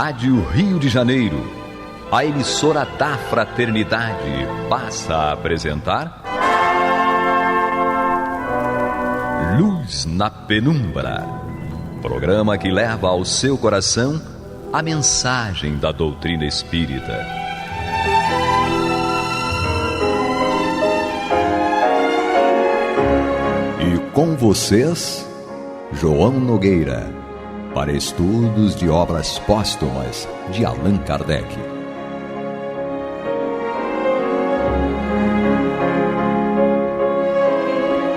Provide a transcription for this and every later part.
Rádio Rio de Janeiro, a emissora da Fraternidade, passa a apresentar Luz na Penumbra, programa que leva ao seu coração a mensagem da doutrina espírita. E com vocês, João Nogueira, para estudos de obras póstumas de Allan Kardec.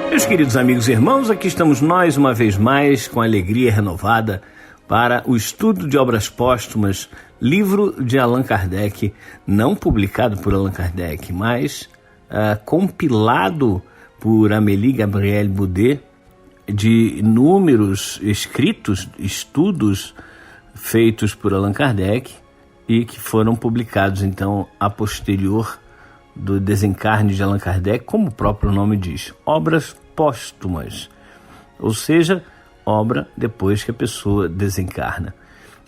Meus queridos amigos e irmãos, aqui estamos nós uma vez mais com alegria renovada para o estudo de obras póstumas, livro de Allan Kardec, não publicado por Allan Kardec, mas compilado por Amélie Gabrielle Boudet, de inúmeros escritos, estudos feitos por Allan Kardec e que foram publicados então a posterior do desencarne de Allan Kardec, como o próprio nome diz, obras póstumas, ou seja, obra depois que a pessoa desencarna.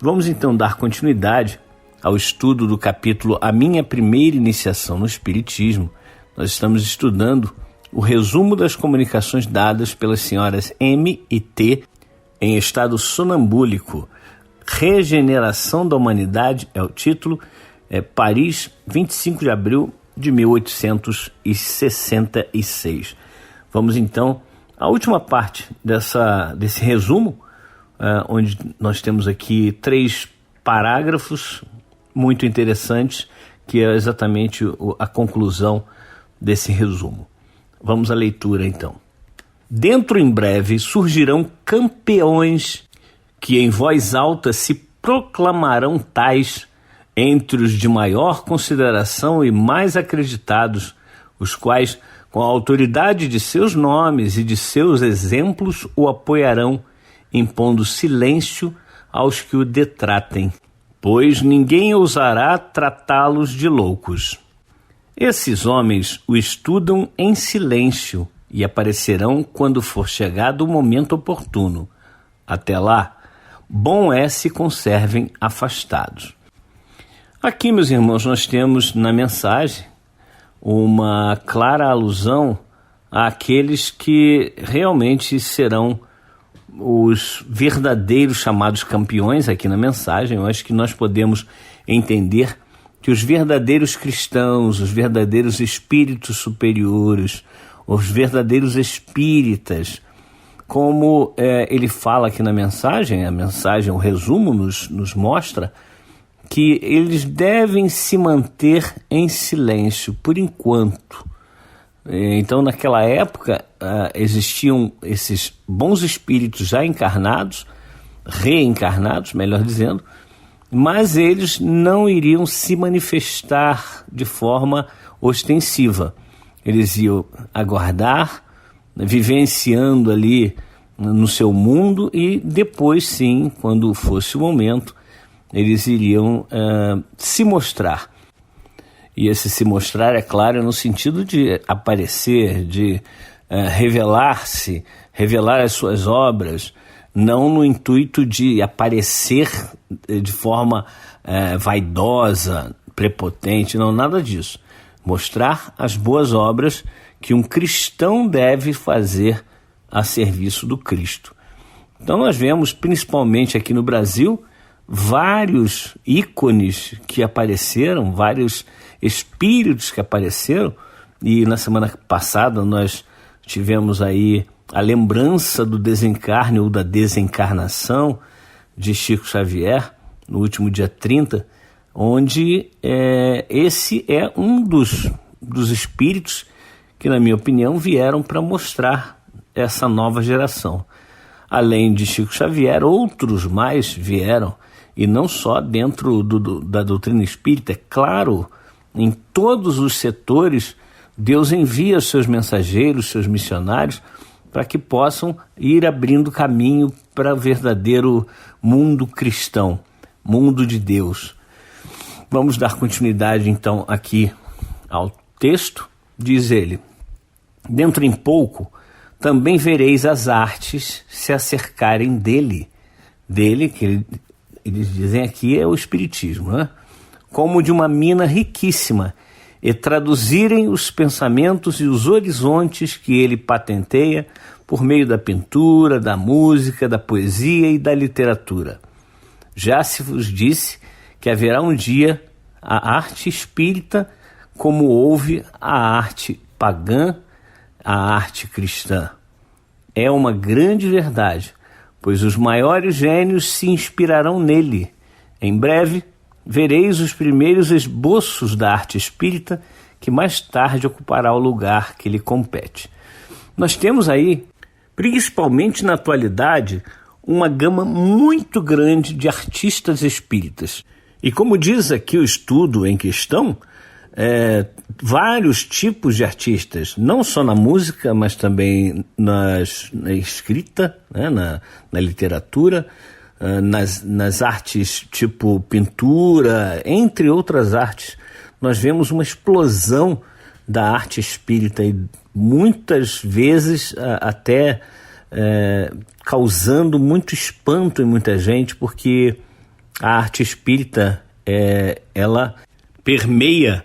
Vamos então dar continuidade ao estudo do capítulo A Minha Primeira Iniciação no Espiritismo. Nós estamos estudando o resumo das comunicações dadas pelas senhoras M e T em estado sonambúlico. Regeneração da Humanidade é o título, Paris, 25 de abril de 1866. Vamos então à última parte desse resumo, onde nós temos aqui 3 parágrafos muito interessantes, que é exatamente a conclusão desse resumo. Vamos à leitura, então. Dentro em breve surgirão campeões que em voz alta se proclamarão tais entre os de maior consideração e mais acreditados, os quais, com a autoridade de seus nomes e de seus exemplos, o apoiarão, impondo silêncio aos que o detratem, pois ninguém ousará tratá-los de loucos. Esses homens o estudam em silêncio e aparecerão quando for chegado o momento oportuno. Até lá, bom é se conservem afastados. Aqui, meus irmãos, nós temos na mensagem uma clara alusão àqueles que realmente serão os verdadeiros chamados campeões aqui na mensagem. Eu acho que nós podemos entender que os verdadeiros cristãos, os verdadeiros espíritos superiores, os verdadeiros espíritas, como ele fala aqui na mensagem, o resumo nos mostra que eles devem se manter em silêncio por enquanto. Então, naquela época, existiam esses bons espíritos já encarnados, reencarnados, melhor dizendo, mas eles não iriam se manifestar de forma ostensiva. Eles iam aguardar, vivenciando ali no seu mundo, e depois sim, quando fosse o momento, eles iriam se mostrar. E esse se mostrar, é claro, no sentido de aparecer, de revelar-se, revelar as suas obras, não no intuito de aparecer de forma vaidosa, prepotente, não, nada disso. Mostrar as boas obras que um cristão deve fazer a serviço do Cristo. Então nós vemos, principalmente aqui no Brasil, vários ícones que apareceram, vários espíritos que apareceram, e na semana passada nós tivemos aí a lembrança do desencarne ou da desencarnação de Chico Xavier, no último dia 30, onde esse é um dos espíritos que, na minha opinião, vieram para mostrar essa nova geração. Além de Chico Xavier, outros mais vieram, e não só dentro da doutrina espírita. É claro, em todos os setores, Deus envia seus mensageiros, seus missionários, para que possam ir abrindo caminho para o verdadeiro mundo cristão, mundo de Deus. Vamos dar continuidade então aqui ao texto. Diz ele: dentro em pouco também vereis as artes se acercarem dele, que ele eles dizem aqui, é o espiritismo, né? Como de uma mina riquíssima, e traduzirem os pensamentos e os horizontes que ele patenteia por meio da pintura, da música, da poesia e da literatura. Já se vos disse que haverá um dia a arte espírita como houve a arte pagã, a arte cristã. É uma grande verdade, pois os maiores gênios se inspirarão nele. Em breve, vereis os primeiros esboços da arte espírita, que mais tarde ocupará o lugar que lhe compete. Nós temos aí, principalmente na atualidade, uma gama muito grande de artistas espíritas. E como diz aqui o estudo em questão, vários tipos de artistas, não só na música, mas também na escrita, né, na literatura, nas artes tipo pintura, entre outras artes. Nós vemos uma explosão da arte espírita e muitas vezes até causando muito espanto em muita gente, porque a arte espírita ela permeia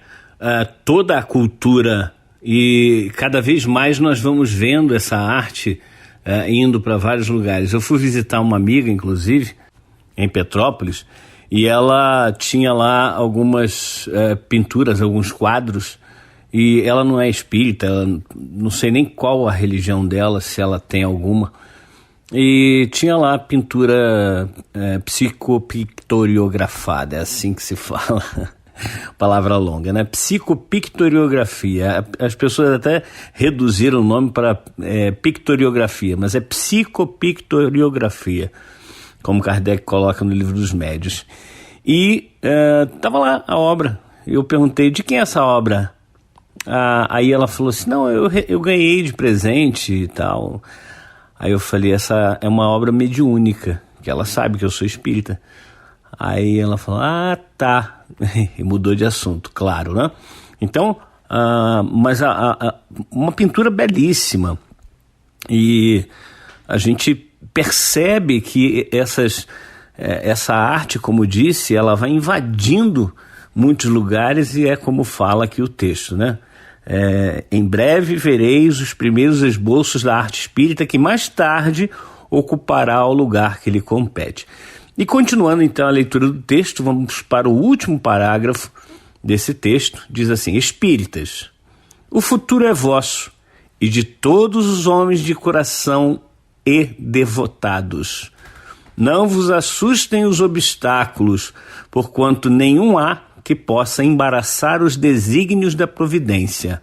toda a cultura e cada vez mais nós vamos vendo essa arte indo para vários lugares. Eu fui visitar uma amiga, inclusive, em Petrópolis, e ela tinha lá algumas pinturas, alguns quadros, e ela não é espírita, ela, não sei nem qual a religião dela, se ela tem alguma, e tinha lá pintura psicopictoriografada, é assim que se fala, palavra longa, né? Psicopictoriografia. As pessoas até reduziram o nome para pictoriografia, mas é psicopictoriografia, como Kardec coloca no Livro dos Médiuns. E estava lá a obra. Eu perguntei, de quem é essa obra? Aí ela falou assim, não, eu ganhei de presente e tal. Aí eu falei, essa é uma obra mediúnica, que ela sabe que eu sou espírita. Aí ela falou, tá, e mudou de assunto, claro, né? Então, mas uma pintura belíssima, e a gente percebe que essa arte, como disse, ela vai invadindo muitos lugares, e é como fala aqui o texto, né? Em breve vereis os primeiros esboços da arte espírita, que mais tarde ocupará o lugar que lhe compete. E continuando então a leitura do texto, vamos para o último parágrafo desse texto. Diz assim: Espíritas, o futuro é vosso, e de todos os homens de coração e devotados. Não vos assustem os obstáculos, porquanto nenhum há que possa embaraçar os desígnios da providência.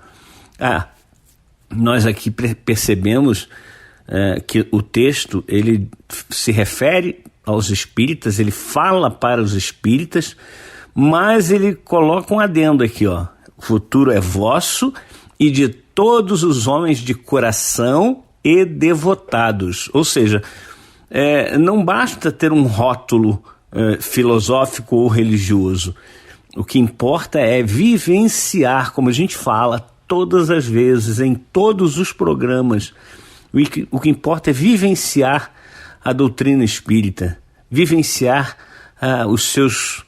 Nós aqui percebemos que o texto ele se refere aos espíritas, ele fala para os espíritas, mas ele coloca um adendo aqui, ó. O futuro é vosso e de todos os homens de coração e devotados. Ou seja, não basta ter um rótulo filosófico ou religioso. O que importa é vivenciar, como a gente fala todas as vezes, em todos os programas. O que importa é vivenciar a doutrina espírita, vivenciar os seus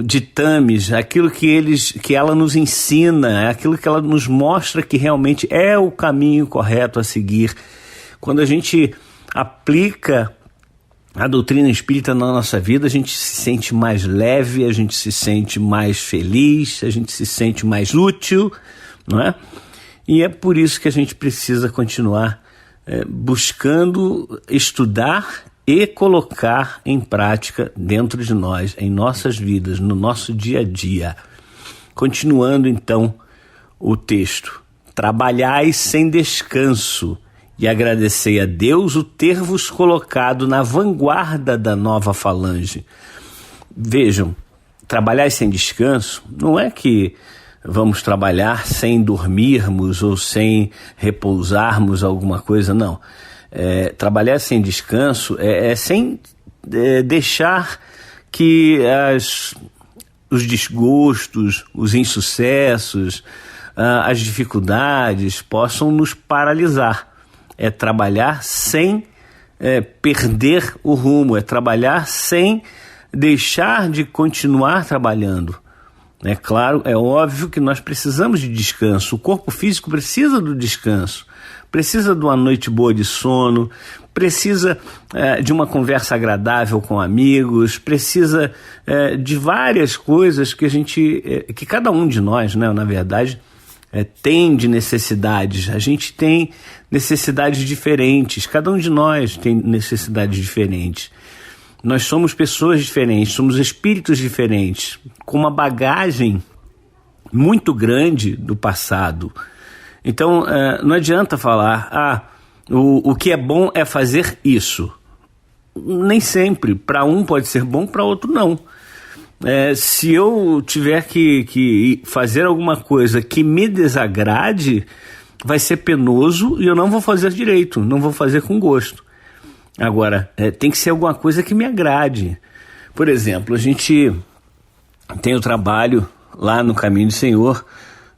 ditames, aquilo que ela nos ensina, aquilo que ela nos mostra que realmente é o caminho correto a seguir. Quando a gente aplica a doutrina espírita na nossa vida, a gente se sente mais leve, a gente se sente mais feliz, a gente se sente mais útil, não é? E é por isso que a gente precisa continuar buscando estudar e colocar em prática dentro de nós, em nossas vidas, no nosso dia a dia. Continuando então o texto: trabalhai sem descanso e agradecei a Deus o ter-vos colocado na vanguarda da nova falange. Vejam, trabalhar sem descanso não é que vamos trabalhar sem dormirmos ou sem repousarmos alguma coisa, não. Trabalhar sem descanso é sem deixar que os desgostos, os insucessos, as dificuldades possam nos paralisar. É trabalhar sem perder o rumo, é trabalhar sem deixar de continuar trabalhando. É claro, é óbvio que nós precisamos de descanso. O corpo físico precisa do descanso, precisa de uma noite boa de sono, precisa de uma conversa agradável com amigos, precisa de várias coisas que cada um de nós, né, na verdade, tem de necessidades. A gente tem necessidades diferentes, cada um de nós tem necessidades diferentes. Nós somos pessoas diferentes, somos espíritos diferentes, com uma bagagem muito grande do passado. Então, não adianta falar, o que é bom é fazer isso. Nem sempre. Para um pode ser bom, para outro não. Se eu tiver que fazer alguma coisa que me desagrade, vai ser penoso e eu não vou fazer direito, não vou fazer com gosto. Agora, tem que ser alguma coisa que me agrade. Por exemplo, a gente tem o trabalho lá no Caminho do Senhor,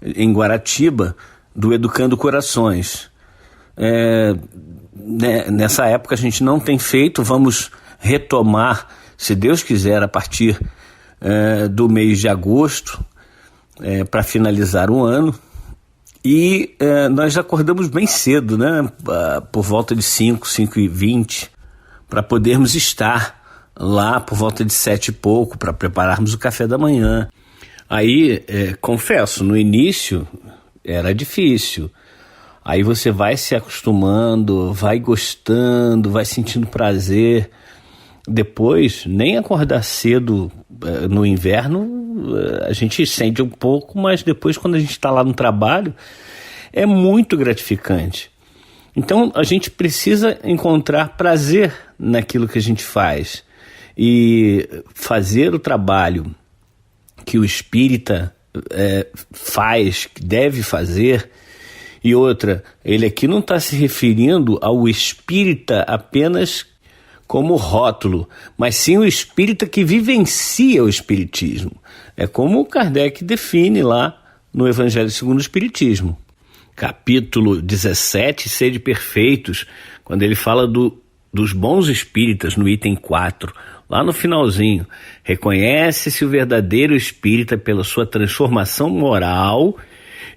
em Guaratiba, do Educando Corações. Nessa época a gente não tem feito, vamos retomar, se Deus quiser, a partir do mês de agosto, para finalizar o ano. E nós acordamos bem cedo, né? Por volta de 5h20, para podermos estar lá por volta de 7 e pouco, para prepararmos o café da manhã. Aí, confesso, no início era difícil. Aí você vai se acostumando, vai gostando, vai sentindo prazer. Depois, nem acordar cedo no inverno, a gente sente um pouco, mas depois, quando a gente está lá no trabalho, é muito gratificante. Então, a gente precisa encontrar prazer naquilo que a gente faz. E fazer o trabalho que o espírita faz, que deve fazer. E outra, ele aqui não está se referindo ao espírita apenas como rótulo, mas sim o espírita que vivencia o espiritismo. É como Kardec define lá no Evangelho segundo o Espiritismo. Capítulo 17, Sede Perfeitos, quando ele fala dos bons espíritas, no item 4, lá no finalzinho, reconhece-se o verdadeiro espírita pela sua transformação moral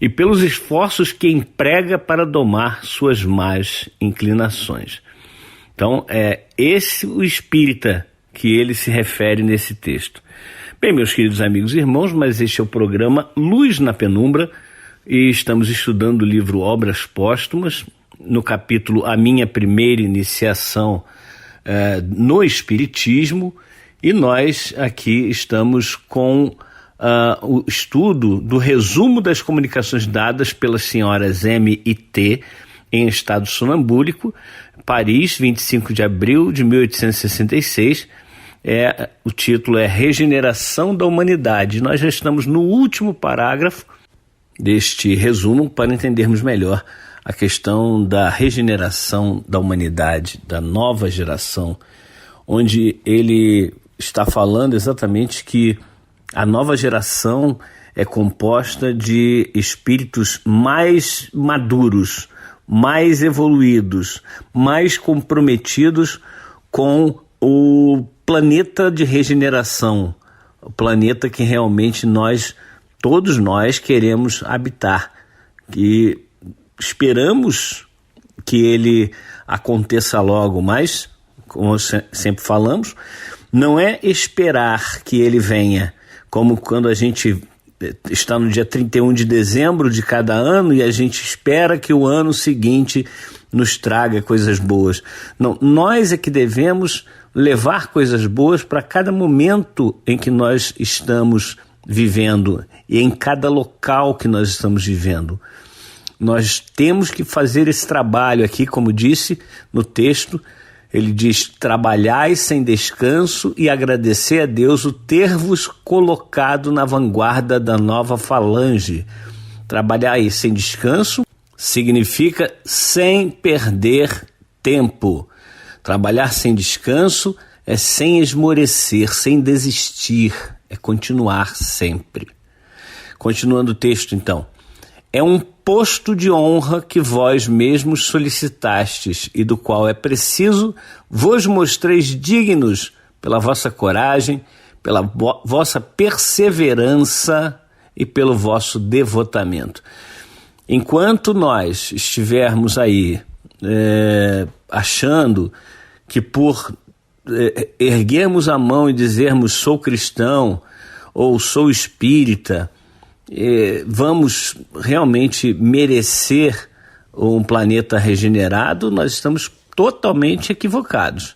e pelos esforços que emprega para domar suas más inclinações. Então, é esse o espírita que ele se refere nesse texto. Bem, meus queridos amigos e irmãos, mas este é o programa Luz na Penumbra e estamos estudando o livro Obras Póstumas, no capítulo A Minha Primeira Iniciação no Espiritismo, e nós aqui estamos com o estudo do resumo das comunicações dadas pelas senhoras M e T em estado sonambúlico, Paris, 25 de abril de 1866, o título é Regeneração da Humanidade. Nós já estamos no último parágrafo deste resumo para entendermos melhor a questão da regeneração da humanidade, da nova geração, onde ele está falando exatamente que a nova geração é composta de espíritos mais maduros, mais evoluídos, mais comprometidos com o planeta de regeneração, o planeta que realmente todos nós queremos habitar, que esperamos que ele aconteça logo, mas, como sempre falamos, não é esperar que ele venha, como quando a gente está no dia 31 de dezembro de cada ano e a gente espera que o ano seguinte nos traga coisas boas. Não, nós é que devemos levar coisas boas para cada momento em que nós estamos vivendo e em cada local que nós estamos vivendo. Nós temos que fazer esse trabalho aqui, como disse no texto, ele diz: trabalhai sem descanso e agradecer a Deus o ter-vos colocado na vanguarda da nova falange. Trabalhai sem descanso significa sem perder tempo. Trabalhar sem descanso é sem esmorecer, sem desistir, é continuar sempre. Continuando o texto, então. É um posto de honra que vós mesmos solicitastes e do qual é preciso vos mostreis dignos pela vossa coragem, pela vossa perseverança e pelo vosso devotamento. Enquanto nós estivermos aí achando que por erguermos a mão e dizermos sou cristão ou sou espírita, vamos realmente merecer um planeta regenerado, nós estamos totalmente equivocados.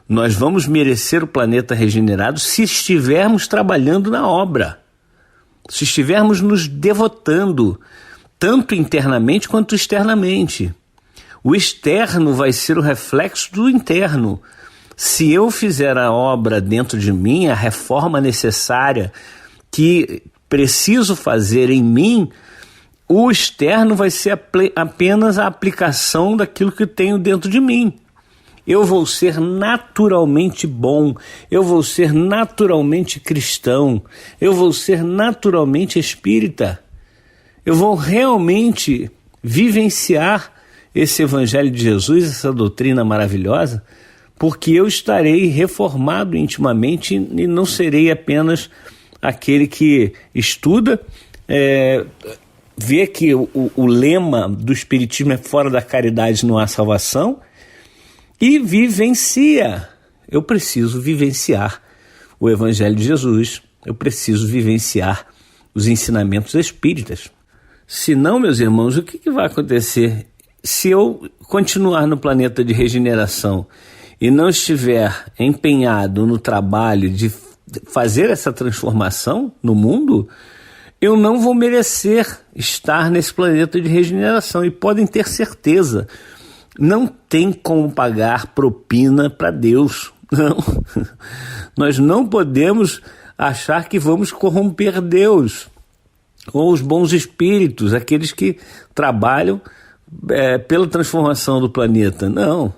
Nós vamos merecer o planeta regenerado se estivermos trabalhando na obra, se estivermos nos devotando, tanto internamente quanto externamente. O externo vai ser o reflexo do interno. Se eu fizer a obra dentro de mim, a reforma necessária que preciso fazer em mim, o externo vai ser apenas a aplicação daquilo que tenho dentro de mim. Eu vou ser naturalmente bom, eu vou ser naturalmente cristão, eu vou ser naturalmente espírita. Eu vou realmente vivenciar esse Evangelho de Jesus, essa doutrina maravilhosa, porque eu estarei reformado intimamente e não serei apenas aquele que estuda, vê que o lema do Espiritismo é fora da caridade não há salvação, e vivencia. Eu preciso vivenciar o Evangelho de Jesus, eu preciso vivenciar os ensinamentos espíritas. Se não, meus irmãos, o que vai acontecer se eu continuar no planeta de regeneração e não estiver empenhado no trabalho de fazer essa transformação no mundo? Eu não vou merecer estar nesse planeta de regeneração, e podem ter certeza, não tem como pagar propina para Deus, não. Nós não podemos achar que vamos corromper Deus ou os bons espíritos, aqueles que trabalham pela transformação do planeta. Não.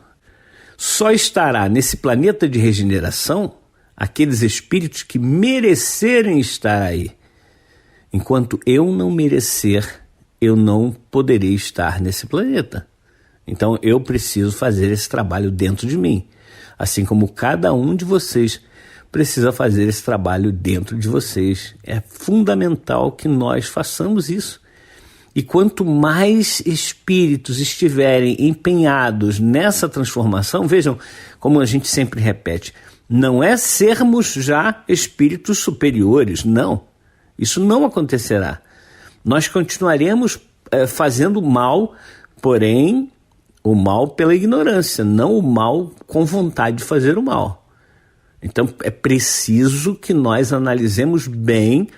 Só estará nesse planeta de regeneração aqueles espíritos que merecerem estar aí. Enquanto eu não merecer, eu não poderei estar nesse planeta. Então eu preciso fazer esse trabalho dentro de mim, assim como cada um de vocês precisa fazer esse trabalho dentro de vocês. É fundamental que nós façamos isso. E quanto mais espíritos estiverem empenhados nessa transformação, vejam como a gente sempre repete, não é sermos já espíritos superiores, não. Isso não acontecerá. Nós continuaremos fazendo mal, porém o mal pela ignorância, não o mal com vontade de fazer o mal. Então é preciso que nós analisemos bem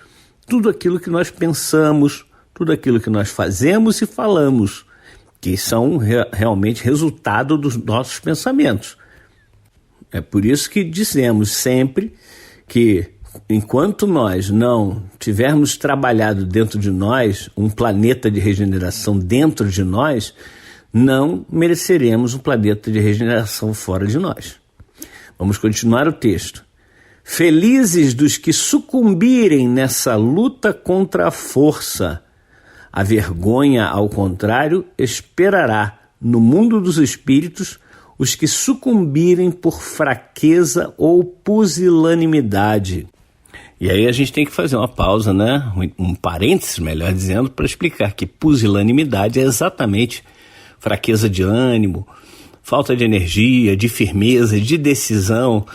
tudo aquilo que nós pensamos, tudo aquilo que nós fazemos e falamos, que são realmente resultado dos nossos pensamentos. É por isso que dizemos sempre que enquanto nós não tivermos trabalhado dentro de nós, um planeta de regeneração dentro de nós, não mereceremos um planeta de regeneração fora de nós. Vamos continuar o texto. Felizes dos que sucumbirem nessa luta contra a força. A vergonha, ao contrário, esperará no mundo dos espíritos os que sucumbirem por fraqueza ou pusilanimidade. E aí a gente tem que fazer uma pausa, né? Um parênteses, melhor dizendo, para explicar que pusilanimidade é exatamente fraqueza de ânimo, falta de energia, de firmeza, de decisão.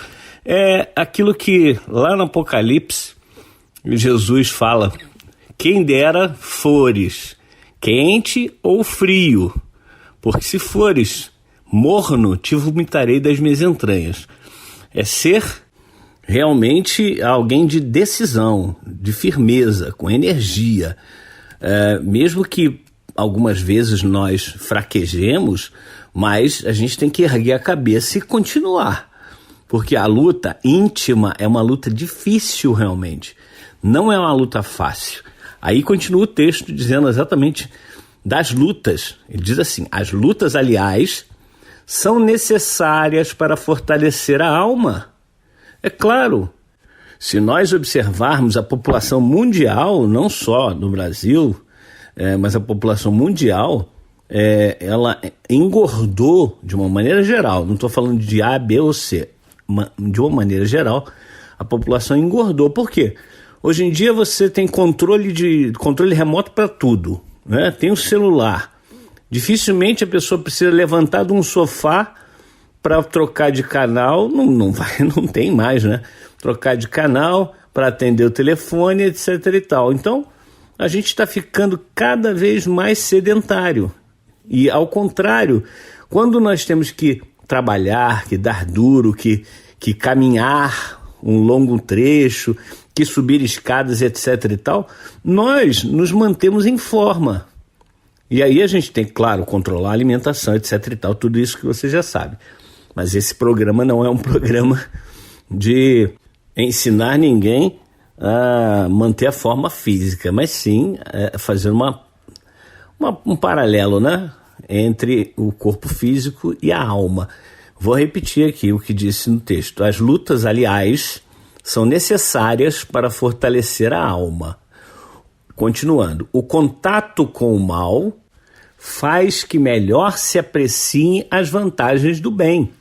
É aquilo que lá no Apocalipse Jesus fala: quem dera fores quente ou frio, porque se fores morno, te vomitarei das minhas entranhas. É ser realmente alguém de decisão, de firmeza, com energia. Mesmo que algumas vezes nós fraquejemos, mas a gente tem que erguer a cabeça e continuar. Porque a luta íntima é uma luta difícil realmente. Não é uma luta fácil. Aí continua o texto dizendo exatamente das lutas. Ele diz assim: as lutas, aliás, são necessárias para fortalecer a alma. É claro, se nós observarmos a população mundial, não só no Brasil, mas a população mundial, ela engordou de uma maneira geral. Não estou falando de A, B ou C. de uma maneira geral, a população engordou. Por quê? Hoje em dia você tem controle remoto para tudo, né? Tem o celular. Dificilmente a pessoa precisa levantar de um sofá para trocar de canal, não tem mais, né? Trocar de canal para atender o telefone, etc e tal. Então, a gente está ficando cada vez mais sedentário. E, ao contrário, quando nós temos que trabalhar, que dar duro, que caminhar um longo trecho, que subir escadas, etc e tal, nós nos mantemos em forma. E aí a gente tem, claro, controlar a alimentação, etc e tal, tudo isso que você já sabe. Mas esse programa não é um programa de ensinar ninguém a manter a forma física, mas sim fazer um paralelo, né, entre o corpo físico e a alma. Vou repetir aqui o que disse no texto. As lutas, aliás, são necessárias para fortalecer a alma. Continuando, o contato com o mal faz que melhor se apreciem as vantagens do bem.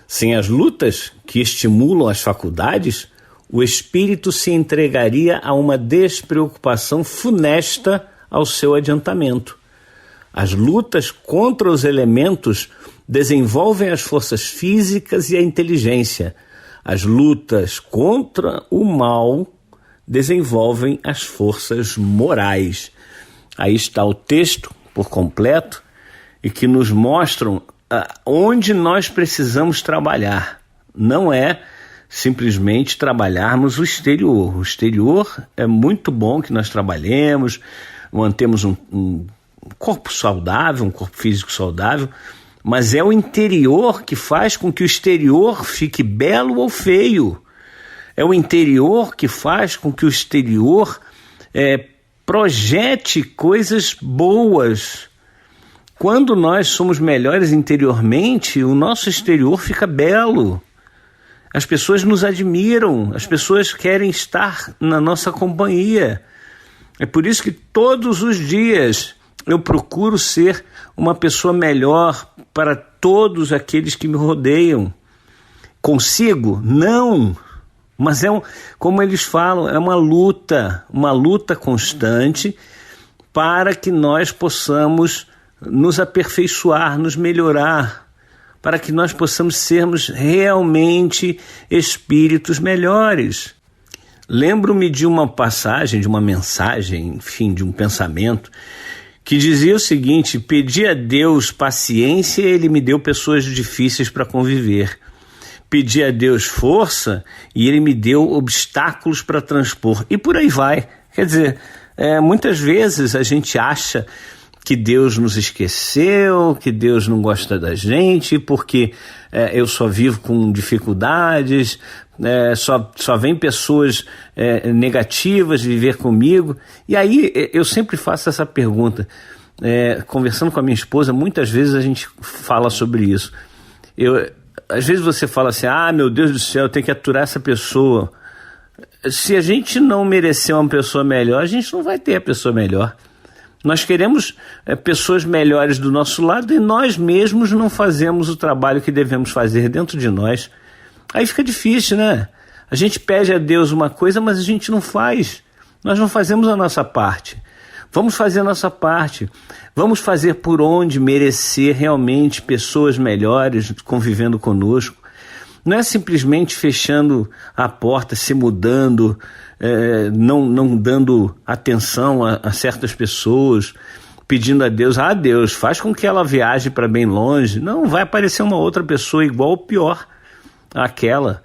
Sem as lutas que estimulam as faculdades, o espírito se entregaria a uma despreocupação funesta ao seu adiantamento. As lutas contra os elementos desenvolvem as forças físicas e a inteligência. As lutas contra o mal desenvolvem as forças morais. Aí está o texto por completo e que nos mostram onde nós precisamos trabalhar. Não é simplesmente trabalharmos o exterior. O exterior é muito bom que nós trabalhemos, mantemos um corpo saudável, um corpo físico saudável, mas é o interior que faz com que o exterior fique belo ou feio. É o interior que faz com que o exterior projete coisas boas. Quando nós somos melhores interiormente, o nosso exterior fica belo. As pessoas nos admiram, as pessoas querem estar na nossa companhia. É por isso que todos os dias eu procuro ser uma pessoa melhor para todos aqueles que me rodeiam. Consigo? Não. Mas como eles falam, é uma luta constante para que nós possamos nos aperfeiçoar, nos melhorar, para que nós possamos sermos realmente espíritos melhores. Lembro-me de uma passagem, de uma mensagem, enfim, de um pensamento, que dizia o seguinte: pedi a Deus paciência e Ele me deu pessoas difíceis para conviver. Pedi a Deus força e Ele me deu obstáculos para transpor. E por aí vai. Quer dizer, muitas vezes a gente acha que Deus nos esqueceu, que Deus não gosta da gente, porque eu só vivo com dificuldades, só vem pessoas negativas viver comigo. E aí eu sempre faço essa pergunta, conversando com a minha esposa, muitas vezes a gente fala sobre isso. Às vezes você fala assim, meu Deus do céu, eu tenho que aturar essa pessoa. Se a gente não merecer uma pessoa melhor, a gente não vai ter a pessoa melhor. Nós queremos pessoas melhores do nosso lado e nós mesmos não fazemos o trabalho que devemos fazer dentro de nós. Aí fica difícil, né? A gente pede a Deus uma coisa, mas a gente não faz. Nós não fazemos a nossa parte. Vamos fazer a nossa parte. Vamos fazer por onde merecer realmente pessoas melhores convivendo conosco. Não é simplesmente fechando a porta, se mudando, não dando atenção a certas pessoas, pedindo a Deus, Deus, faz com que ela viaje para bem longe. Não, vai aparecer uma outra pessoa igual ou pior àquela.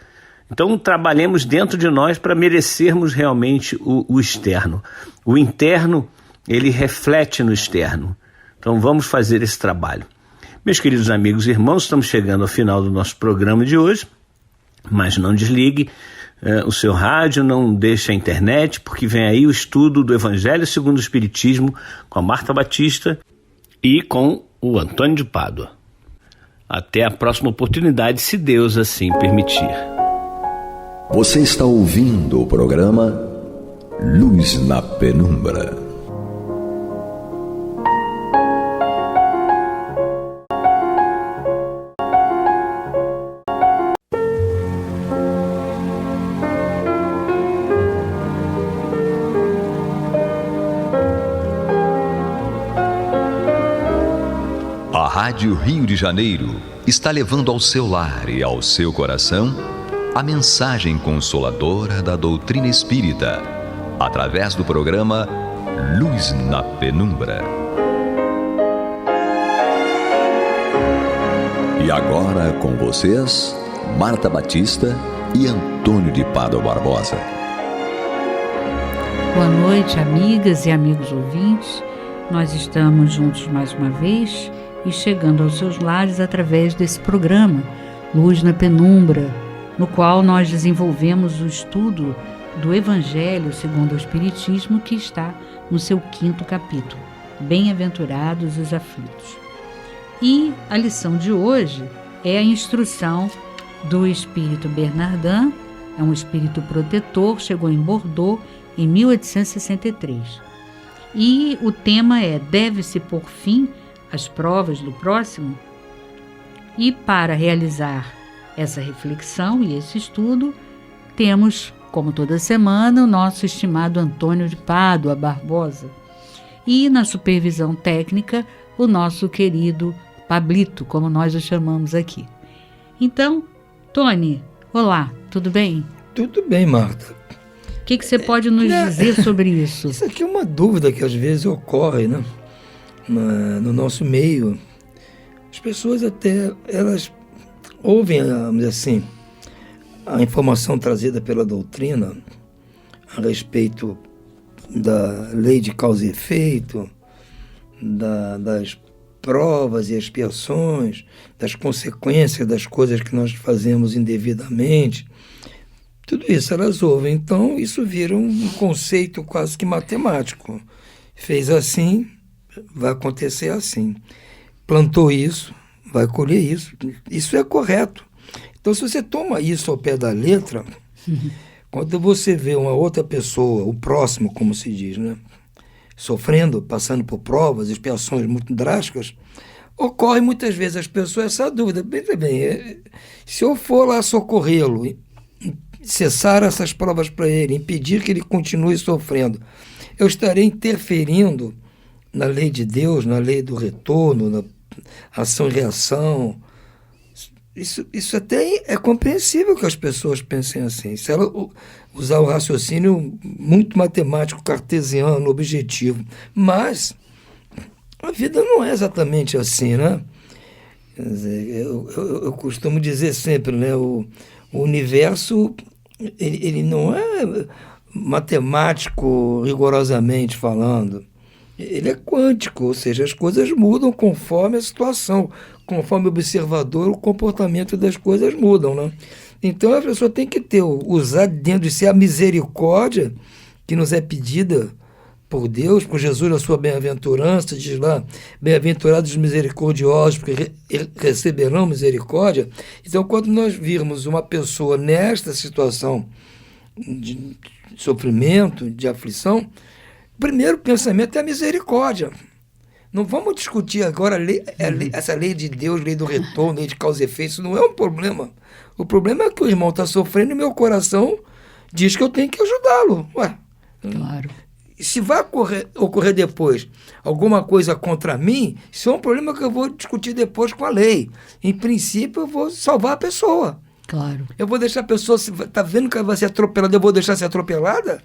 Então trabalhemos dentro de nós para merecermos realmente o externo. O interno, ele reflete no externo. Então vamos fazer esse trabalho. Meus queridos amigos e irmãos, estamos chegando ao final do nosso programa de hoje, mas não desligue o seu rádio, não deixe a internet, porque vem aí o estudo do Evangelho segundo o Espiritismo com a Marta Batista e com o Antônio de Pádua. Até a próxima oportunidade, se Deus assim permitir. Você está ouvindo o programa Luz na Penumbra. Rádio Rio de Janeiro está levando ao seu lar e ao seu coração a mensagem consoladora da doutrina espírita, através do programa Luz na Penumbra. E agora com vocês, Marta Batista e Antônio de Pádua Barbosa. Boa noite, amigas e amigos ouvintes. Nós estamos juntos mais uma vez e chegando aos seus lares através desse programa, Luz na Penumbra, no qual nós desenvolvemos o estudo do Evangelho segundo o Espiritismo, que está no seu 5º capítulo, Bem-aventurados os aflitos. E a lição de hoje é a instrução do Espírito Bernardin, é um espírito protetor, chegou em Bordeaux em 1863. E o tema é: deve-se pôr fim às provas do próximo? E para realizar essa reflexão e esse estudo, temos, como toda semana, o nosso estimado Antônio de Pádua Barbosa. E na supervisão técnica, o nosso querido Pablito, como nós o chamamos aqui. Então, Tony, olá, tudo bem? Tudo bem, Marta. O que você pode nos dizer sobre isso? Isso aqui é uma dúvida que às vezes ocorre, né? No nosso meio. As pessoas até, elas ouvem, vamos dizer assim, a informação trazida pela doutrina a respeito da lei de causa e efeito, das provas e expiações, das consequências das coisas que nós fazemos indevidamente. Tudo isso elas ouvem, então isso vira um conceito quase que matemático. Fez assim, vai acontecer assim. Plantou isso, vai colher isso. Isso é correto. Então, se você toma isso ao pé da letra, quando você vê uma outra pessoa, o próximo, como se diz, né, sofrendo, passando por provas, expiações muito drásticas, ocorre muitas vezes as pessoas essa dúvida. Bem, se eu for lá socorrê-lo, cessar essas provas para ele, impedir que ele continue sofrendo, eu estarei interferindo na lei de Deus, na lei do retorno, na ação e reação. Isso até é compreensível que as pessoas pensem assim. Se ela usar o raciocínio muito matemático, cartesiano, objetivo. Mas a vida não é exatamente assim, né? Quer dizer, eu costumo dizer sempre, né? O universo ele não é matemático rigorosamente falando. Ele é quântico, ou seja, as coisas mudam conforme a situação, conforme o observador, o comportamento das coisas mudam, né? Então a pessoa tem que usar dentro de si a misericórdia que nos é pedida por Deus, por Jesus na sua bem-aventurança, diz lá, bem-aventurados os misericordiosos, porque receberão misericórdia. Então, quando nós virmos uma pessoa nesta situação de sofrimento, de aflição, o primeiro pensamento é a misericórdia. Não vamos discutir agora essa lei de Deus, lei do retorno, lei de causa e efeito, isso não é um problema. O problema é que o irmão está sofrendo e meu coração diz que eu tenho que ajudá-lo. Ué, claro. Se vai ocorrer depois alguma coisa contra mim, isso é um problema que eu vou discutir depois com a lei. Em princípio, eu vou salvar a pessoa. Claro. Eu vou deixar a pessoa, está vendo que ela vai ser atropelada, eu vou deixar ser atropelada?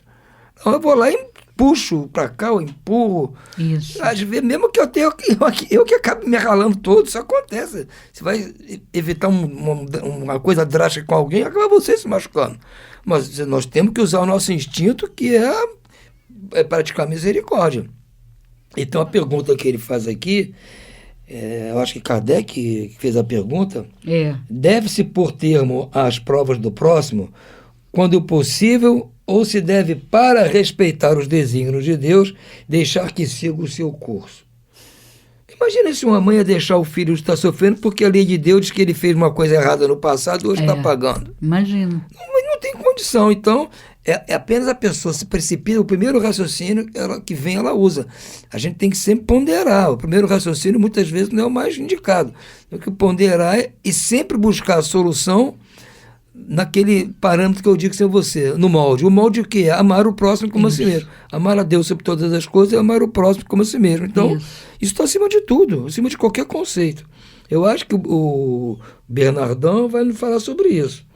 Não, eu vou lá e puxo para cá, eu empurro. Isso. Às vezes, mesmo que eu que acabe me ralando todo, isso acontece. Você vai evitar uma coisa drástica com alguém, acaba você se machucando. Mas nós temos que usar o nosso instinto, que é praticar misericórdia. Então, a pergunta que ele faz aqui, eu acho que Kardec fez a pergunta, deve-se pôr termo às provas do próximo quando possível, ou se deve, para respeitar os desígnios de Deus, deixar que siga o seu curso? Imagina se uma mãe ia deixar o filho estar sofrendo porque a lei de Deus diz que ele fez uma coisa errada no passado e hoje está pagando. Imagina. Não tem condição. Então, é apenas a pessoa se precipita, o primeiro raciocínio que vem, ela usa. A gente tem que sempre ponderar. O primeiro raciocínio, muitas vezes, não é o mais indicado. Tem que ponderar e sempre buscar a solução naquele parâmetro que eu digo sem você, no molde. O molde o quê? Amar o próximo como a si mesmo. Amar a Deus sobre todas as coisas e amar o próximo como a si mesmo. Então, isso está acima de tudo, acima de qualquer conceito. Eu acho que o Bernardão vai nos falar sobre isso.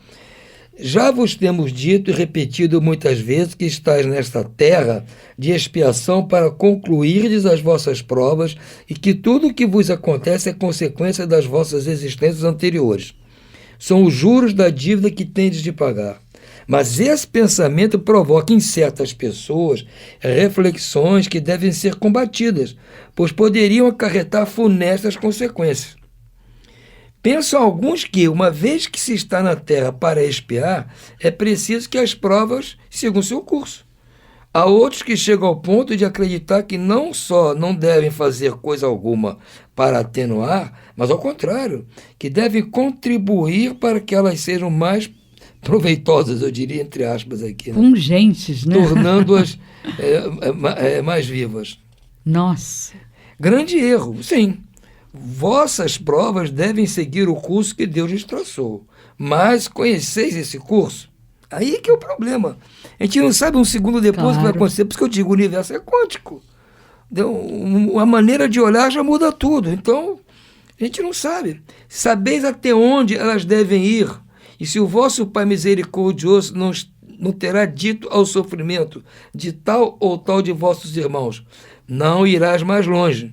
Já vos temos dito e repetido muitas vezes que estáis nesta terra de expiação para concluirdes as vossas provas e que tudo o que vos acontece é consequência das vossas existências anteriores. São os juros da dívida que tendes de pagar. Mas esse pensamento provoca em certas pessoas reflexões que devem ser combatidas, pois poderiam acarretar funestas consequências. Pensam alguns que, uma vez que se está na terra para expiar, é preciso que as provas sigam seu curso. Há outros que chegam ao ponto de acreditar que não só não devem fazer coisa alguma para atenuar, mas ao contrário, que devem contribuir para que elas sejam mais proveitosas, eu diria entre aspas aqui, né? Pungentes, né? Tornando-as mais vivas. Nossa. Grande erro, sim. Vossas provas devem seguir o curso que Deus lhes traçou. Mas conheceis esse curso? Aí que é o problema. A gente não sabe um segundo depois o que vai acontecer, por isso que eu digo, o universo é quântico. A maneira de olhar já muda tudo. Então, a gente não sabe. Sabeis até onde elas devem ir, e se o vosso Pai misericordioso não terá dito ao sofrimento de tal ou tal de vossos irmãos, não irás mais longe.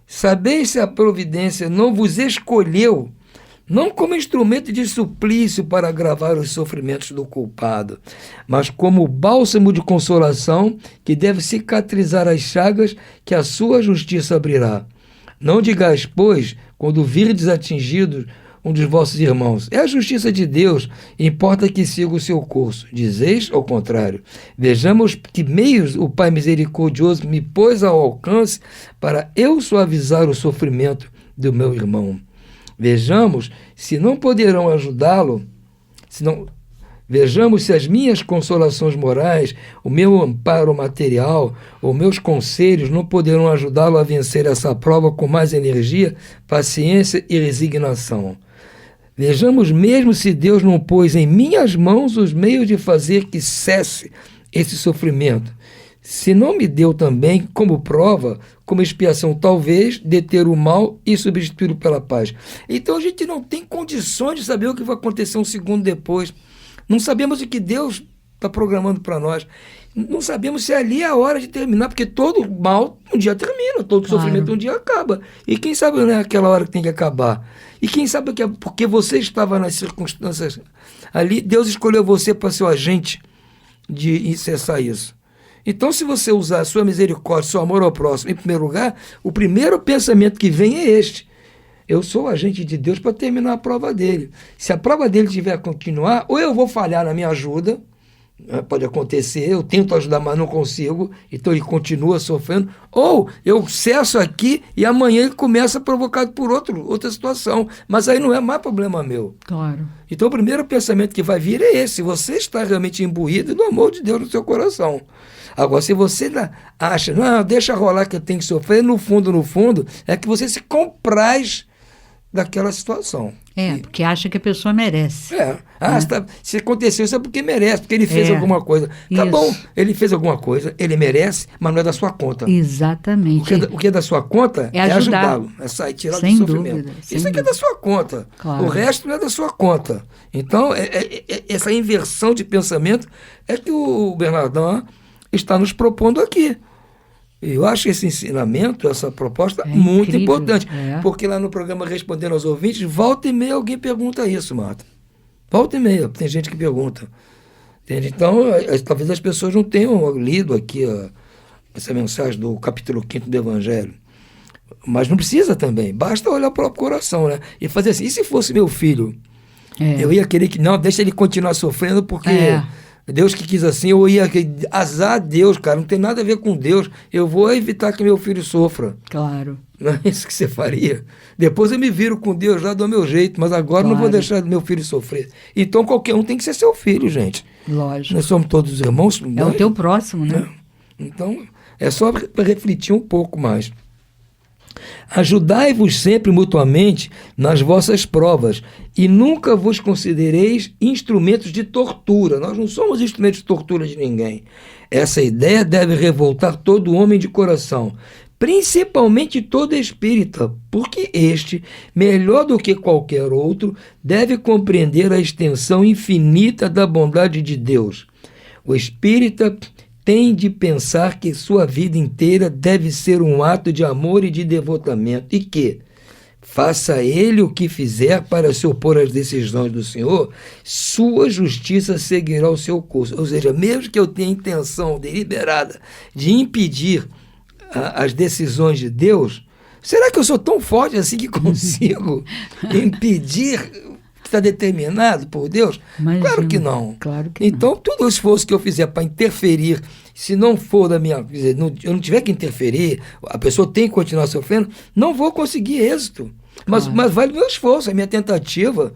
Sabeis se a providência não vos escolheu, não como instrumento de suplício para agravar os sofrimentos do culpado, mas como bálsamo de consolação que deve cicatrizar as chagas que a sua justiça abrirá. Não digais, pois, quando virdes atingidos um dos vossos irmãos, é a justiça de Deus, importa que siga o seu curso. Dizeis ao contrário. Vejamos que meios o Pai misericordioso me pôs ao alcance para eu suavizar o sofrimento do meu irmão. Vejamos se não poderão ajudá-lo, vejamos se as minhas consolações morais, o meu amparo material, ou meus conselhos não poderão ajudá-lo a vencer essa prova com mais energia, paciência e resignação. Vejamos mesmo se Deus não pôs em minhas mãos os meios de fazer que cesse esse sofrimento. Se não me deu também como prova, como expiação, talvez, deter o mal e substituí-lo pela paz. Então a gente não tem condições de saber o que vai acontecer um segundo depois. Não sabemos o que Deus está programando para nós. Não sabemos se ali é a hora de terminar, porque todo mal um dia termina, todo sofrimento um dia acaba. E quem sabe não é aquela hora que tem que acabar? E quem sabe que é porque você estava nas circunstâncias ali, Deus escolheu você para ser o agente de cessar isso. Então, se você usar a sua misericórdia, seu amor ao próximo, em primeiro lugar, o primeiro pensamento que vem é este. Eu sou o agente de Deus para terminar a prova dele. Se a prova dele tiver a continuar, ou eu vou falhar na minha ajuda, pode acontecer, eu tento ajudar, mas não consigo, então ele continua sofrendo, ou eu cesso aqui e amanhã ele começa provocado por outra situação, mas aí não é mais problema meu. Claro. Então o primeiro pensamento que vai vir é esse: você está realmente imbuído do amor de Deus no seu coração. Agora, se você acha, não, deixa rolar que eu tenho que sofrer, no fundo, é que você se compraz daquela situação. Porque acha que a pessoa merece. Se aconteceu isso é porque merece, porque ele fez alguma coisa. Tá bom, ele fez alguma coisa, ele merece, mas não é da sua conta. Exatamente. O que é da sua conta é ajudá-lo, é sair, tirar do sofrimento. Isso aqui é da sua conta. Claro. O resto não é da sua conta. Então, essa inversão de pensamento é que o Bernardão está nos propondo aqui. Eu acho esse ensinamento, essa proposta, muito incrível, importante. Porque lá no programa Respondendo aos Ouvintes, volta e meia alguém pergunta isso, Marta. Volta e meia, tem gente que pergunta. Entende? Então, talvez as pessoas não tenham lido aqui essa mensagem do capítulo 5 do Evangelho. Mas não precisa também, basta olhar para o próprio coração, né? E fazer assim, e se fosse meu filho? Eu ia querer que, não, deixa ele continuar sofrendo, porque... Deus que quis assim, eu ia azar Deus, cara, não tem nada a ver com Deus, eu vou evitar que meu filho sofra. Claro. Não é isso que você faria? Depois eu me viro com Deus lá, dou meu jeito, mas agora não vou deixar meu filho sofrer. Então qualquer um tem que ser seu filho, gente. Lógico. Nós somos todos irmãos. É o teu próximo, né? Então, é só para refletir um pouco mais. Ajudai-vos sempre mutuamente nas vossas provas, e nunca vos considereis instrumentos de tortura. Nós não somos instrumentos de tortura de ninguém. Essa ideia deve revoltar todo homem de coração, principalmente todo espírita, porque este, melhor do que qualquer outro, deve compreender a extensão infinita da bondade de Deus. O espírita tem de pensar que sua vida inteira deve ser um ato de amor e de devotamento, e que, faça ele o que fizer para se opor às decisões do Senhor, sua justiça seguirá o seu curso. Ou seja, mesmo que eu tenha intenção deliberada de impedir as decisões de Deus, será que eu sou tão forte assim que consigo impedir que está determinado por Deus? Imagina, claro que não. Claro que então, não. todo o esforço que eu fizer para interferir, se não for da minha... Quer dizer, eu não tiver que interferir, a pessoa tem que continuar sofrendo, não vou conseguir êxito. Mas vale o meu esforço, a minha tentativa,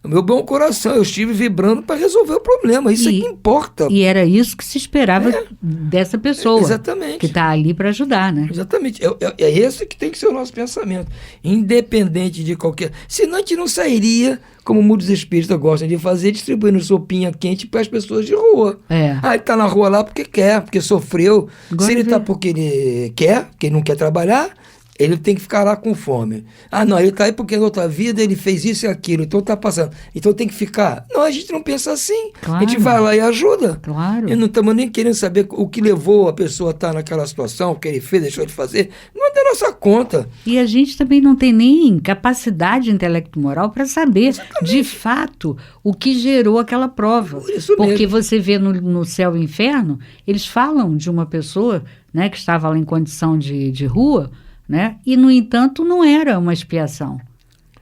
o meu bom coração. Eu estive vibrando para resolver o problema. Isso é que importa. E era isso que se esperava dessa pessoa. Exatamente. Que está ali para ajudar, né? Exatamente. É esse que tem que ser o nosso pensamento. Independente de qualquer... Senão a gente não sairia, como muitos espíritas gostam de fazer, distribuindo sopinha quente para as pessoas de rua. É. Ah, ele está na rua lá porque quer, porque sofreu. Agora Se ele está porque ele quer, porque ele não quer trabalhar, ele tem que ficar lá com fome. Ah, não, ele está aí porque na outra vida ele fez isso e aquilo, então está passando. Então tem que ficar. Não, a gente não pensa assim. Claro. A gente vai lá e ajuda. Claro. E não estamos nem querendo saber o que levou a pessoa a estar naquela situação, o que ele fez, deixou de fazer. Não é da nossa conta. E a gente também não tem nem capacidade intelecto-moral para saber, de fato, o que gerou aquela prova. Por isso Porque mesmo. você vê no Céu e Inferno, eles falam de uma pessoa, né, que estava lá em condição de rua, né, e, no entanto, não era uma expiação.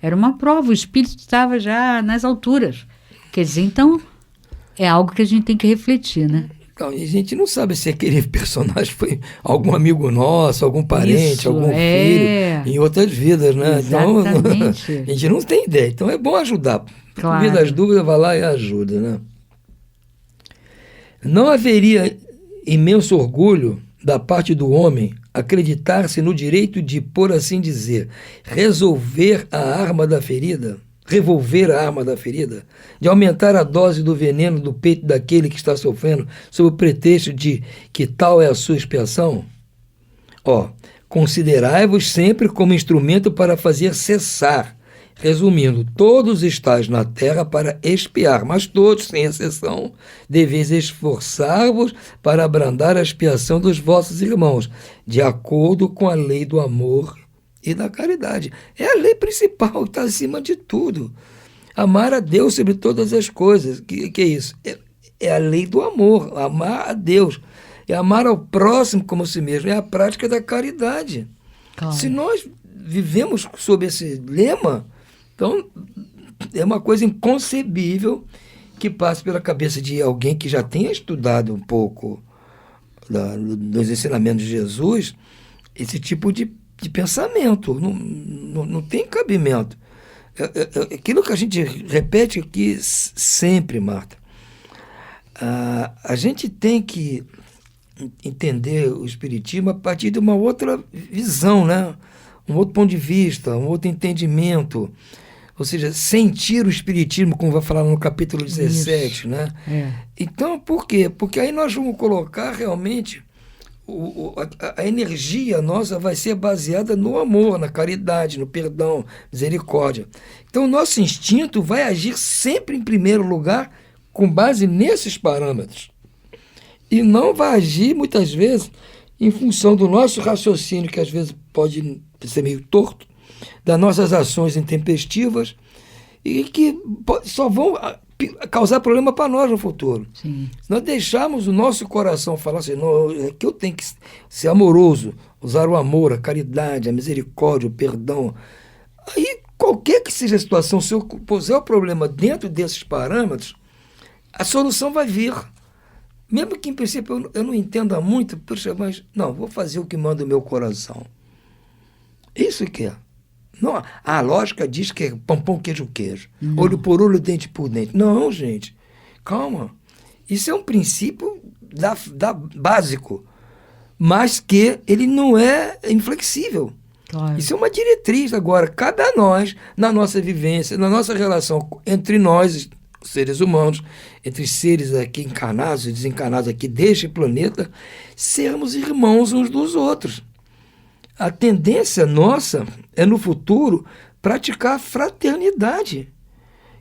Era uma prova, o espírito estava já nas alturas. Quer dizer, então, é algo que a gente tem que refletir, né? Então, e a gente não sabe se aquele personagem foi algum amigo nosso, algum parente, Isso, algum filho, em outras vidas, né? Exatamente. Então, a gente não tem ideia. Então é bom ajudar. Claro. Por via das dúvidas, vai lá e ajuda, né? Não haveria imenso orgulho da parte do homem acreditar-se no direito de, por assim dizer, revolver a arma da ferida, de aumentar a dose do veneno do peito daquele que está sofrendo, sob o pretexto de que tal é a sua expiação? Considerai-vos sempre como instrumento para fazer cessar. Resumindo, todos estáis na terra para expiar, mas todos, sem exceção, deveis esforçar-vos para abrandar a expiação dos vossos irmãos, de acordo com a lei do amor e da caridade. É a lei principal que está acima de tudo. Amar a Deus sobre todas as coisas. Que é isso? É a lei do amor, amar a Deus. É amar ao próximo como a si mesmo, é a prática da caridade. Claro. Se nós vivemos sob esse lema, então é uma coisa inconcebível que passe pela cabeça de alguém que já tenha estudado um pouco dos ensinamentos de Jesus, esse tipo de pensamento. Não tem cabimento. Aquilo que a gente repete aqui sempre, Marta. A gente tem que entender o Espiritismo a partir de uma outra visão, né? Um outro ponto de vista, um outro entendimento. Ou seja, sentir o Espiritismo, como vai falar no capítulo 17, isso, né? Então, por quê? Porque aí nós vamos colocar realmente a energia nossa vai ser baseada no amor, na caridade, no perdão, misericórdia. Então, o nosso instinto vai agir sempre em primeiro lugar com base nesses parâmetros. E não vai agir, muitas vezes, em função do nosso raciocínio, que às vezes pode ser meio torto, das nossas ações intempestivas, e que só vão causar problema para nós no futuro. Sim. Se nós deixarmos o nosso coração falar assim, não, é que eu tenho que ser amoroso, usar o amor, a caridade, a misericórdia, o perdão, aí qualquer que seja a situação, se eu puser o problema dentro desses parâmetros, a solução vai vir. Mesmo que em princípio eu não entenda muito, puxa, mas não, vou fazer o que manda o meu coração. Isso que é. Não, a lógica diz que é pão, queijo, queijo. Olho por olho, dente por dente. Não, gente. Calma. Isso é um princípio básico, mas que ele não é inflexível. Claro. Isso é uma diretriz. Agora, cabe a nós, na nossa vivência, na nossa relação entre nós, seres humanos, entre seres aqui encarnados e desencarnados aqui deste planeta, sermos irmãos uns dos outros. A tendência nossa é, no futuro, praticar a fraternidade.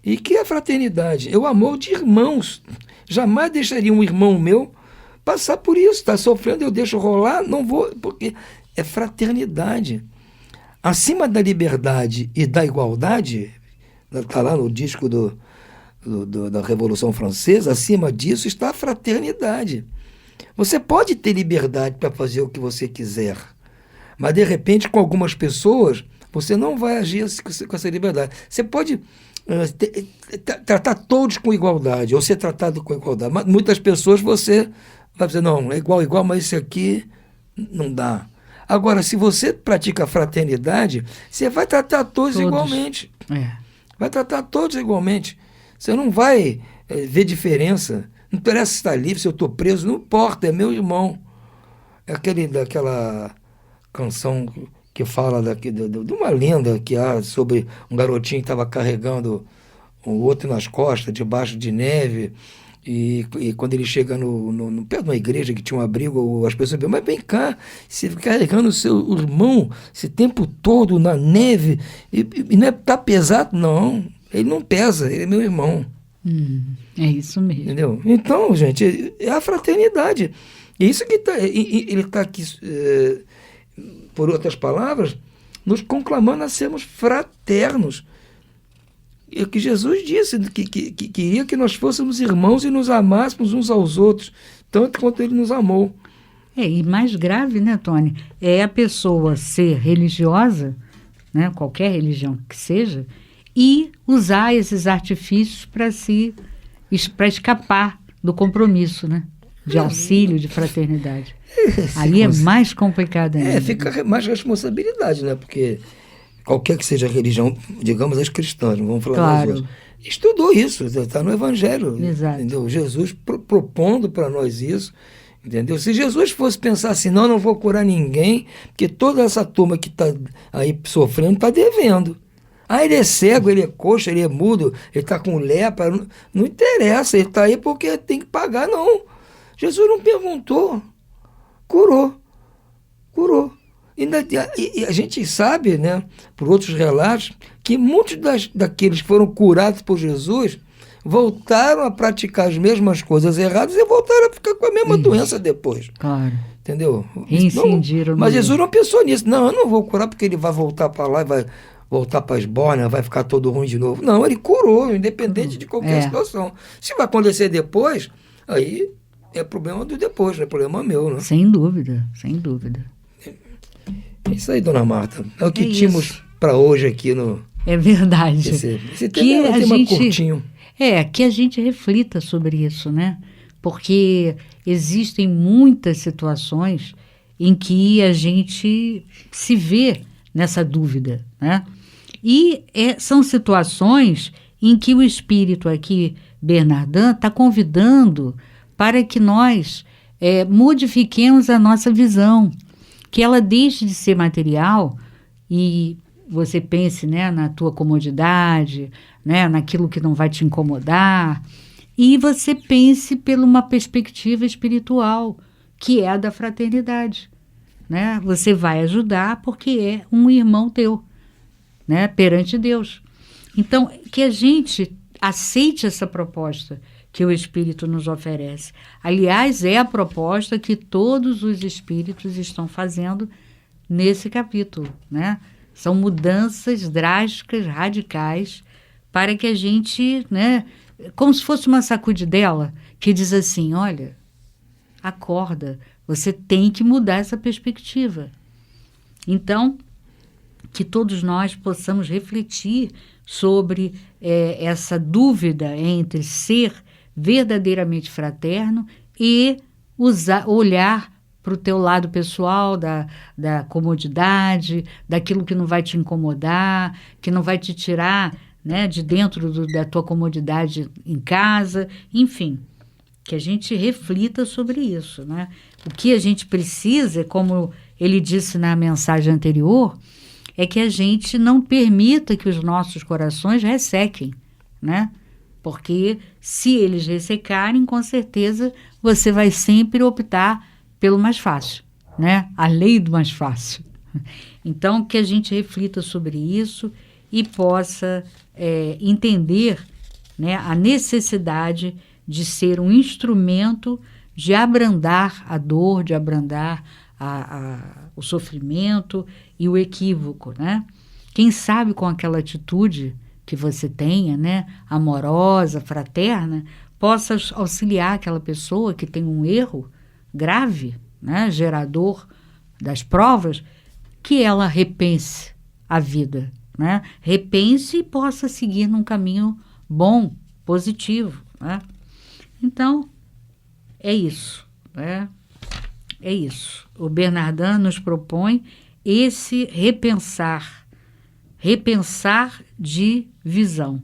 E que é a fraternidade? É o amor de irmãos. Jamais deixaria um irmão meu passar por isso. Está sofrendo, eu deixo rolar, não vou, porque é fraternidade. Acima da liberdade e da igualdade, está lá no disco da Revolução Francesa, acima disso está a fraternidade. Você pode ter liberdade para fazer o que você quiser, mas de repente com algumas pessoas você não vai agir com essa liberdade. Você pode tratar todos com igualdade, ou ser tratado com igualdade, mas muitas pessoas você vai dizer, não, é igual, mas esse aqui não dá. Agora, se você pratica a fraternidade, você vai tratar todos igualmente. Vai tratar todos igualmente. Você não vai ver diferença. Não interessa se está livre, se eu estou preso, não importa, é meu irmão. É daquela canção que fala de uma lenda que há sobre um garotinho que estava carregando o outro nas costas, debaixo de neve, e quando ele chega perto de uma igreja que tinha um abrigo, as pessoas dizem, mas vem cá, você fica carregando o seu irmão esse tempo todo na neve, e não está pesado? Não, ele não pesa, ele é meu irmão. É isso mesmo. Entendeu? Então, gente, é a fraternidade. É isso que ele está aqui, por outras palavras, nos conclamando a sermos fraternos. É o que Jesus disse, que queria que nós fôssemos irmãos e nos amássemos uns aos outros, tanto quanto ele nos amou. E mais grave, né, Tony, é a pessoa ser religiosa, né, qualquer religião que seja, e usar esses artifícios para escapar do compromisso, né, de auxílio, de fraternidade. Aí é mais complicado ainda. Fica mais responsabilidade, né, porque qualquer que seja a religião, digamos as cristãs, não vamos falar das outras, estudou isso, está no Evangelho. Exato. Entendeu? Jesus propondo para nós isso, entendeu? Se Jesus fosse pensar assim, não vou curar ninguém, porque toda essa turma que está aí sofrendo está devendo. Ele é cego, ele é coxo, ele é mudo, ele está com lepra, não interessa, ele está aí porque tem que pagar, não. Jesus não perguntou, curou. E a gente sabe, né, por outros relatos, que muitos daqueles que foram curados por Jesus voltaram a praticar as mesmas coisas erradas e voltaram a ficar com a mesma doença depois. Claro. Entendeu? Reincidiram. Mas Jesus não pensou nisso. Não, eu não vou curar porque ele vai voltar para lá e vai voltar para a esbórnia, vai ficar todo ruim de novo. Não, ele curou, independente de qualquer situação. Se vai acontecer depois, aí é problema do depois, não é problema meu, né? Sem dúvida, sem dúvida. É isso aí, dona Marta. É o que tínhamos para hoje aqui no... É verdade. Esse tema é um tema curtinho. Que a gente reflita sobre isso, né? Porque existem muitas situações em que a gente se vê nessa dúvida, né? E são situações em que o espírito aqui, Bernardin, está convidando para que nós modifiquemos a nossa visão, que ela deixe de ser material e você pense, né, na tua comodidade, né, naquilo que não vai te incomodar, e você pense por uma perspectiva espiritual, que é a da fraternidade, né? Você vai ajudar porque é um irmão teu, né, perante Deus. Então, que a gente aceite essa proposta que o Espírito nos oferece. Aliás, é a proposta que todos os espíritos estão fazendo nesse capítulo, né? São mudanças drásticas, radicais, para que a gente, né, como se fosse uma sacudidela, que diz assim, olha, acorda, você tem que mudar essa perspectiva. Então, que todos nós possamos refletir sobre essa dúvida entre ser verdadeiramente fraterno e olhar para o teu lado pessoal, da comodidade, daquilo que não vai te incomodar, que não vai te tirar, né, de dentro da tua comodidade em casa, enfim, que a gente reflita sobre isso, né? O que a gente precisa, como ele disse na mensagem anterior, é que a gente não permita que os nossos corações ressequem, né? Porque se eles ressecarem, com certeza você vai sempre optar pelo mais fácil, né? A lei do mais fácil. Então, que a gente reflita sobre isso e possa entender, né, a necessidade de ser um instrumento de abrandar a dor, de abrandar o sofrimento e o equívoco, né? Quem sabe com aquela atitude que você tenha, né, amorosa, fraterna, possa auxiliar aquela pessoa que tem um erro grave, né, gerador das provas, que ela repense a vida, né? Repense e possa seguir num caminho bom, positivo, né? Então, é isso, né? É isso. O Bernardin nos propõe esse repensar de visão.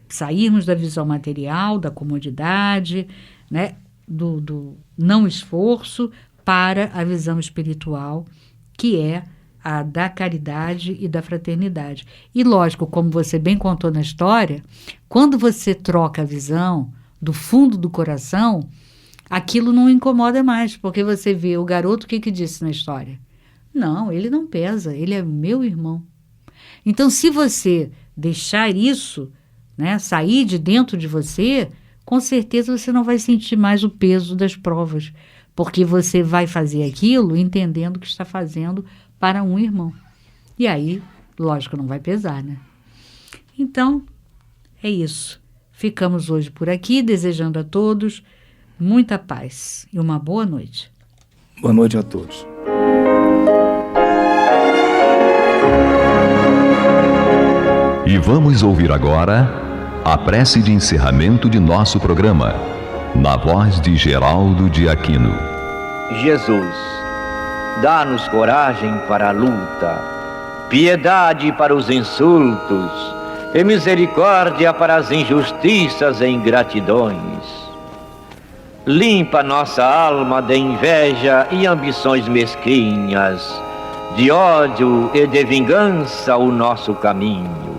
Sairmos da visão material, da comodidade, né, do não esforço, para a visão espiritual, que é a da caridade e da fraternidade. E lógico, como você bem contou na história, quando você troca a visão do fundo do coração, aquilo não incomoda mais, porque você vê o garoto, o que disse na história? Não, ele não pesa, ele é meu irmão. Então, se você deixar isso, né, sair de dentro de você, com certeza você não vai sentir mais o peso das provas, porque você vai fazer aquilo entendendo que está fazendo para um irmão. E aí, lógico, não vai pesar, né? Então, é isso. Ficamos hoje por aqui, desejando a todos muita paz e uma boa noite. Boa noite a todos. E vamos ouvir agora a prece de encerramento de nosso programa, na voz de Geraldo de Aquino. Jesus, dá-nos coragem para a luta, piedade para os insultos e misericórdia para as injustiças e ingratidões. Limpa nossa alma de inveja e ambições mesquinhas, de ódio e de vingança o nosso caminho.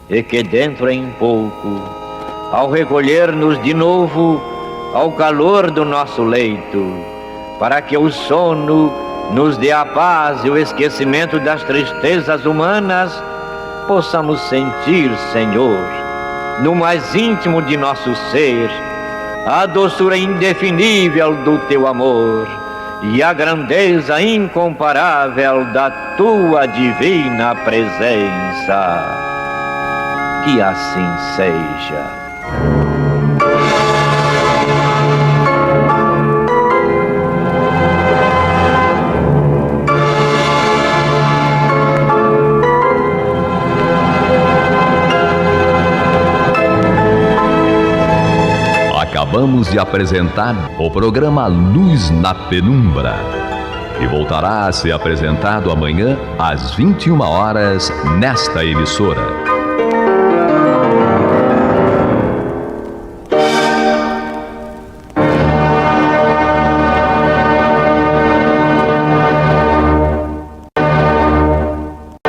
E que dentro em pouco, ao recolher-nos de novo ao calor do nosso leito, para que o sono nos dê a paz e o esquecimento das tristezas humanas, possamos sentir, Senhor, no mais íntimo de nosso ser, a doçura indefinível do Teu amor e a grandeza incomparável da Tua divina presença. Que assim seja. Acabamos de apresentar o programa Luz na Penumbra, que voltará a ser apresentado amanhã às 21 horas nesta emissora.